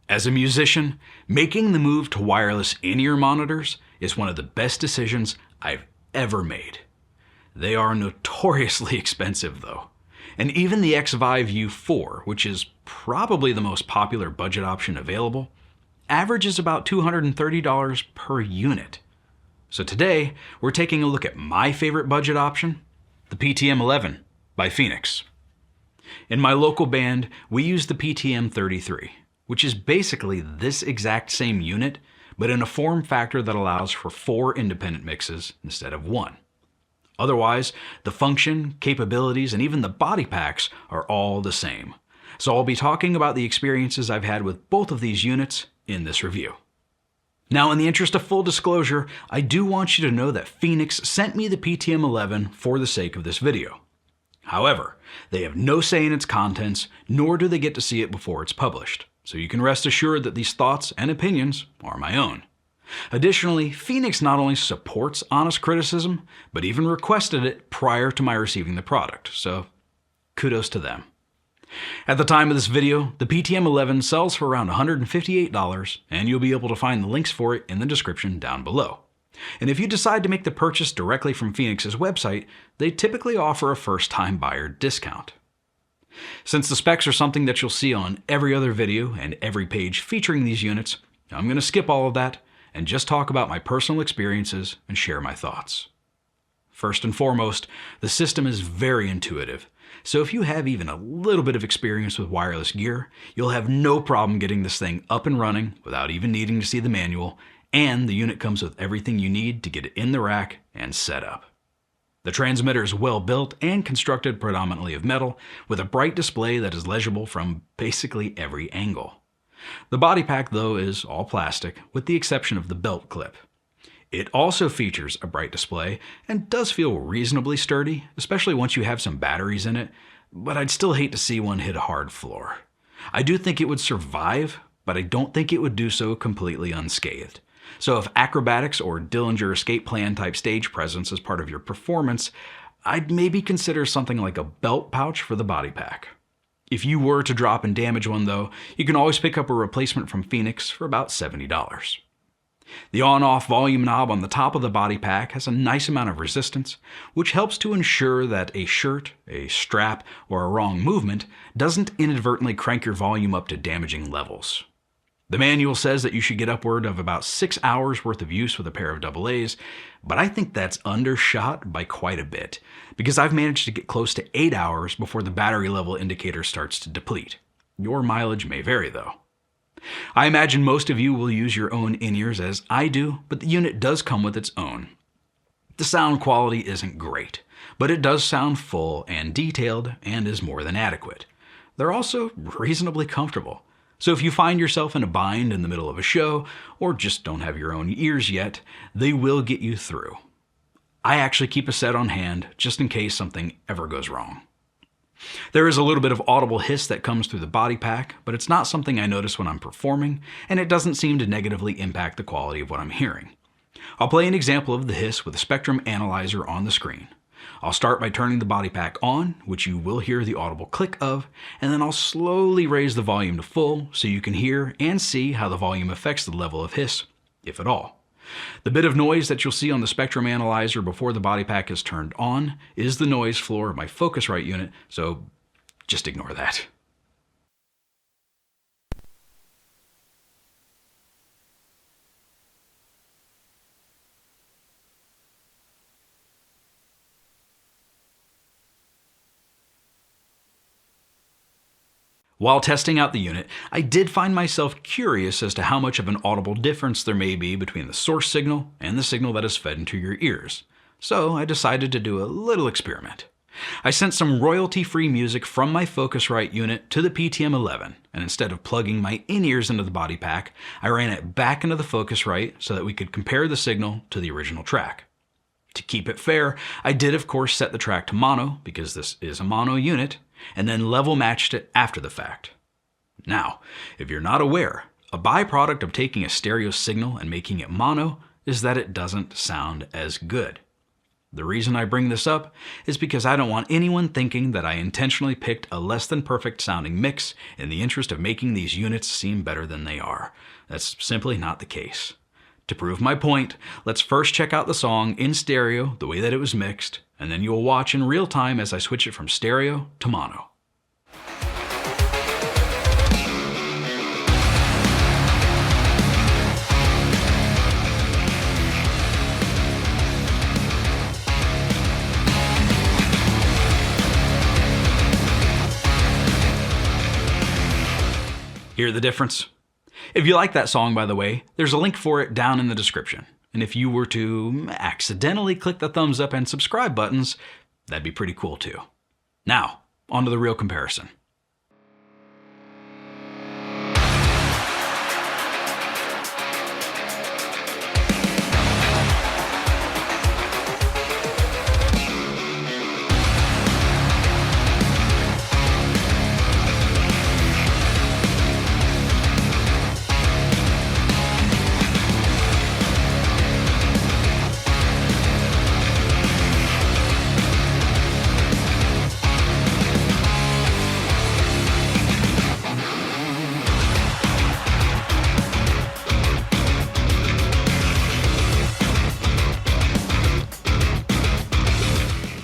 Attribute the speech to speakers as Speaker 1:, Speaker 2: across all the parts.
Speaker 1: As a musician, making the move to wireless in-ear monitors is one of the best decisions I've ever made. They are notoriously expensive though, and even the X-Vive U4, which is probably the most popular budget option available, averages about $230 per unit. So today, we're taking a look at my favorite budget option, the PTM-11 by Phenyx. In my local band, we use the PTM-33, which is basically this exact same unit, but in a form factor that allows for 4 independent mixes instead of 1. Otherwise, the function, capabilities, and even the body packs are all the same. So I'll be talking about the experiences I've had with both of these units in this review. Now, in the interest of full disclosure, I do want you to know that Phenyx sent me the PTM-11 for the sake of this video. However, they have no say in its contents, nor do they get to see it before it's published. So you can rest assured that these thoughts and opinions are my own. Additionally, Phenyx not only supports honest criticism, but even requested it prior to my receiving the product, so kudos to them. At the time of this video, the PTM-11 sells for around $158, and you'll be able to find the links for it in the description down below. And if you decide to make the purchase directly from Phenyx's website, they typically offer a first-time buyer discount. Since the specs are something that you'll see on every other video and every page featuring these units, I'm going to skip all of that and just talk about my personal experiences and share my thoughts. First and foremost, the system is very intuitive, so if you have even a little bit of experience with wireless gear, you'll have no problem getting this thing up and running without even needing to see the manual, and the unit comes with everything you need to get it in the rack and set up. The transmitter is well built and constructed predominantly of metal, with a bright display that is legible from basically every angle. The body pack, though, is all plastic, with the exception of the belt clip. It also features a bright display and does feel reasonably sturdy, especially once you have some batteries in it, but I'd still hate to see one hit a hard floor. I do think it would survive, but I don't think it would do so completely unscathed. So if acrobatics or Dillinger escape plan type stage presence is part of your performance, I'd maybe consider something like a belt pouch for the body pack. If you were to drop and damage one though, you can always pick up a replacement from Phenyx for about $70. The on-off volume knob on the top of the body pack has a nice amount of resistance, which helps to ensure that a shirt, a strap, or a wrong movement doesn't inadvertently crank your volume up to damaging levels. The manual says that you should get upward of about 6 hours worth of use with a pair of AA's, but I think that's undershot by quite a bit, because I've managed to get close to 8 hours before the battery level indicator starts to deplete. Your mileage may vary though. I imagine most of you will use your own in-ears as I do, but the unit does come with its own. The sound quality isn't great, but it does sound full and detailed and is more than adequate. They're also reasonably comfortable. So if you find yourself in a bind in the middle of a show, or just don't have your own ears yet, they will get you through. I actually keep a set on hand just in case something ever goes wrong. There is a little bit of audible hiss that comes through the body pack, but it's not something I notice when I'm performing, and it doesn't seem to negatively impact the quality of what I'm hearing. I'll play an example of the hiss with a spectrum analyzer on the screen. I'll start by turning the body pack on, which you will hear the audible click of, and then I'll slowly raise the volume to full so you can hear and see how the volume affects the level of hiss, if at all. The bit of noise that you'll see on the spectrum analyzer before the body pack is turned on is the noise floor of my Focusrite unit, so just ignore that. While testing out the unit, I did find myself curious as to how much of an audible difference there may be between the source signal and the signal that is fed into your ears. So I decided to do a little experiment. I sent some royalty-free music from my Focusrite unit to the PTM-11, and instead of plugging my in-ears into the body pack, I ran it back into the Focusrite so that we could compare the signal to the original track. To keep it fair, I did of course set the track to mono, because this is a mono unit, and then level matched it after the fact. Now, if you're not aware, a byproduct of taking a stereo signal and making it mono is that it doesn't sound as good. The reason I bring this up is because I don't want anyone thinking that I intentionally picked a less than perfect sounding mix in the interest of making these units seem better than they are. That's simply not the case. To prove my point, let's first check out the song in stereo the way that it was mixed, and then you'll watch in real time as I switch it from stereo to mono. Hear the difference? If you like that song, by the way, there's a link for it down in the description. And if you were to accidentally click the thumbs up and subscribe buttons, that'd be pretty cool too. Now, on to the real comparison.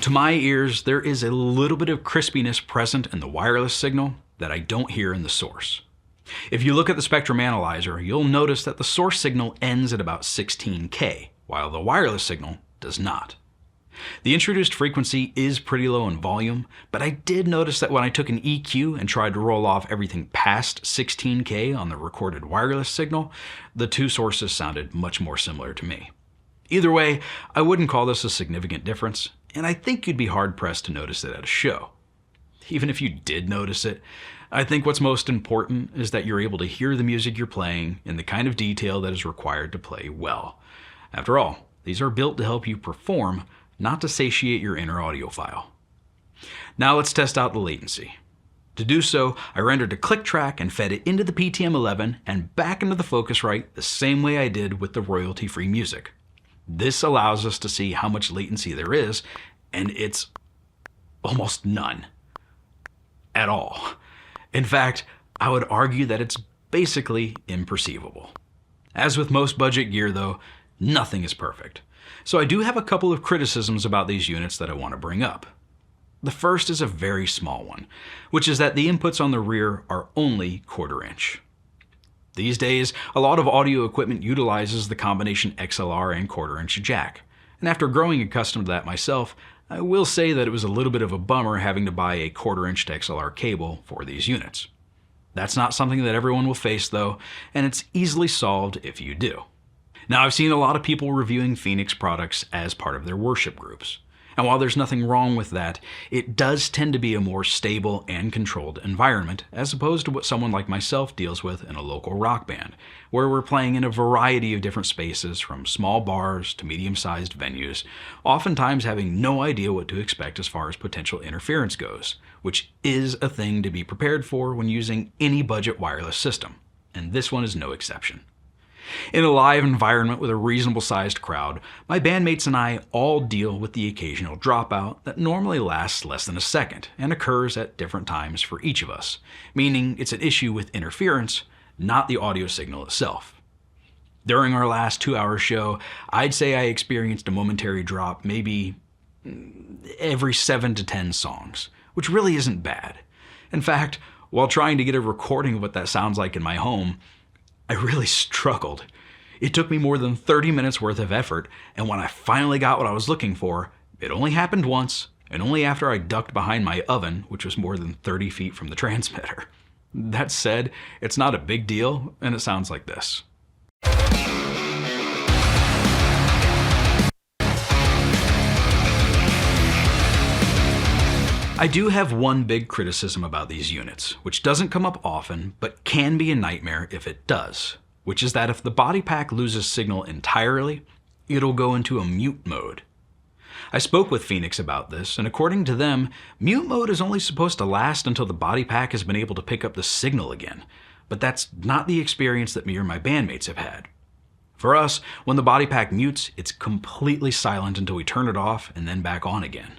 Speaker 1: To my ears, there is a little bit of crispiness present in the wireless signal that I don't hear in the source. If you look at the spectrum analyzer, you'll notice that the source signal ends at about 16K, while the wireless signal does not. The introduced frequency is pretty low in volume, but I did notice that when I took an EQ and tried to roll off everything past 16K on the recorded wireless signal, the two sources sounded much more similar to me. Either way, I wouldn't call this a significant difference, and I think you'd be hard-pressed to notice it at a show. Even if you did notice it, I think what's most important is that you're able to hear the music you're playing in the kind of detail that is required to play well. After all, these are built to help you perform, not to satiate your inner audiophile. Now let's test out the latency. To do so, I rendered a click track and fed it into the PTM-11 and back into the Focusrite the same way I did with the royalty-free music. This allows us to see how much latency there is, and it's almost none. At all. In fact, I would argue that it's basically imperceivable. As with most budget gear though, nothing is perfect. So I do have a couple of criticisms about these units that I want to bring up. The first is a very small one, which is that the inputs on the rear are only 1/4 inch. These days, a lot of audio equipment utilizes the combination XLR and 1/4 inch jack, and after growing accustomed to that myself, I will say that it was a little bit of a bummer having to buy a 1/4 inch to XLR cable for these units. That's not something that everyone will face though, and it's easily solved if you do. Now, I've seen a lot of people reviewing Phenyx products as part of their worship groups. And while there's nothing wrong with that, it does tend to be a more stable and controlled environment as opposed to what someone like myself deals with in a local rock band, where we're playing in a variety of different spaces from small bars to medium-sized venues, oftentimes having no idea what to expect as far as potential interference goes, which is a thing to be prepared for when using any budget wireless system, and this one is no exception. In a live environment with a reasonable sized crowd, my bandmates and I all deal with the occasional dropout that normally lasts less than a second and occurs at different times for each of us, meaning it's an issue with interference, not the audio signal itself. During our last 2-hour show, I'd say I experienced a momentary drop maybe every 7 to 10 songs, which really isn't bad. In fact, while trying to get a recording of what that sounds like in my home, I really struggled. It took me more than 30 minutes worth of effort, and when I finally got what I was looking for, it only happened once, and only after I ducked behind my oven, which was more than 30 feet from the transmitter. That said, it's not a big deal, and it sounds like this. I do have one big criticism about these units, which doesn't come up often, but can be a nightmare if it does, which is that if the body pack loses signal entirely, it'll go into a mute mode. I spoke with Phenyx about this, and according to them, mute mode is only supposed to last until the body pack has been able to pick up the signal again, but that's not the experience that me or my bandmates have had. For us, when the body pack mutes, it's completely silent until we turn it off and then back on again.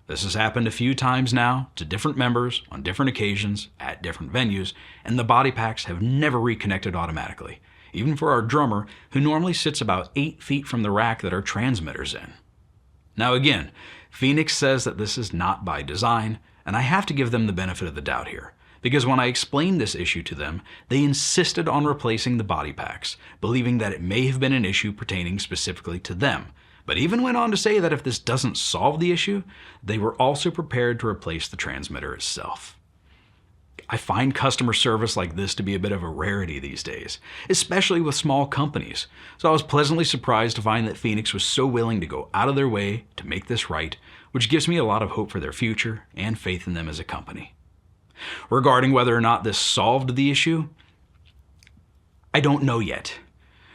Speaker 1: This has happened a few times now to different members on different occasions at different venues, and the body packs have never reconnected automatically, even for our drummer, who normally sits about 8 feet from the rack that our transmitter's in. Now again, Phenyx says that this is not by design, and I have to give them the benefit of the doubt here, because when I explained this issue to them, they insisted on replacing the body packs, believing that it may have been an issue pertaining specifically to them, but even went on to say that if this doesn't solve the issue, they were also prepared to replace the transmitter itself. I find customer service like this to be a bit of a rarity these days, especially with small companies, so I was pleasantly surprised to find that Phenyx was so willing to go out of their way to make this right, which gives me a lot of hope for their future and faith in them as a company. Regarding whether or not this solved the issue, I don't know yet.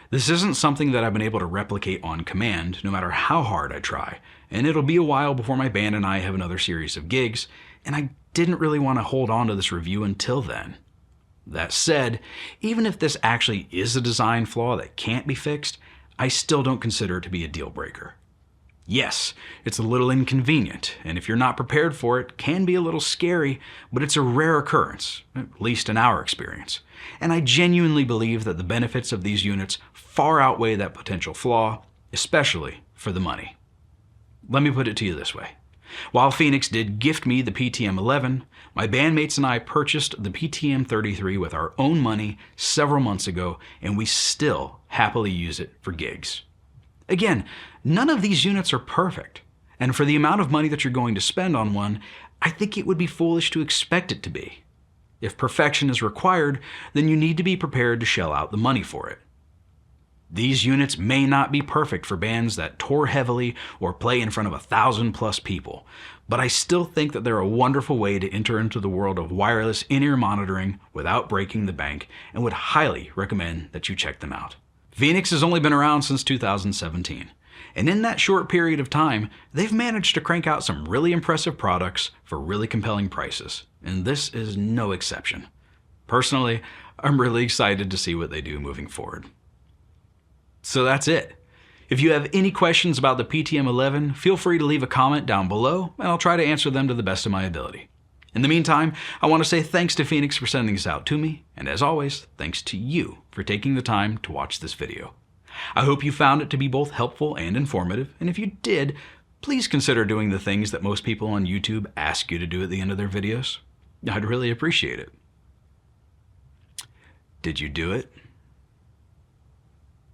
Speaker 1: This isn't something that I've been able to replicate on command, no matter how hard I try, and it'll be a while before my band and I have another series of gigs, and I didn't really want to hold on to this review until then. That said, even if this actually is a design flaw that can't be fixed, I still don't consider it to be a deal breaker. Yes, it's a little inconvenient, and if you're not prepared for it, can be a little scary, but it's a rare occurrence, at least in our experience. And I genuinely believe that the benefits of these units far outweigh that potential flaw, especially for the money. Let me put it to you this way. While Phenyx did gift me the PTM-11, my bandmates and I purchased the PTM-33 with our own money several months ago, and we still happily use it for gigs. Again, none of these units are perfect, and for the amount of money that you're going to spend on one, I think it would be foolish to expect it to be. If perfection is required, then you need to be prepared to shell out the money for it. These units may not be perfect for bands that tour heavily or play in front of 1,000+ people, but I still think that they're a wonderful way to enter into the world of wireless in-ear monitoring without breaking the bank, and would highly recommend that you check them out. Phenyx has only been around since 2017, and in that short period of time, they've managed to crank out some really impressive products for really compelling prices, and this is no exception. Personally, I'm really excited to see what they do moving forward. So that's it. If you have any questions about the PTM-11, feel free to leave a comment down below, and I'll try to answer them to the best of my ability. In the meantime, I want to say thanks to Phenyx for sending this out to me, and as always, thanks to you for taking the time to watch this video. I hope you found it to be both helpful and informative, and if you did, please consider doing the things that most people on YouTube ask you to do at the end of their videos. I'd really appreciate it. Did you do it?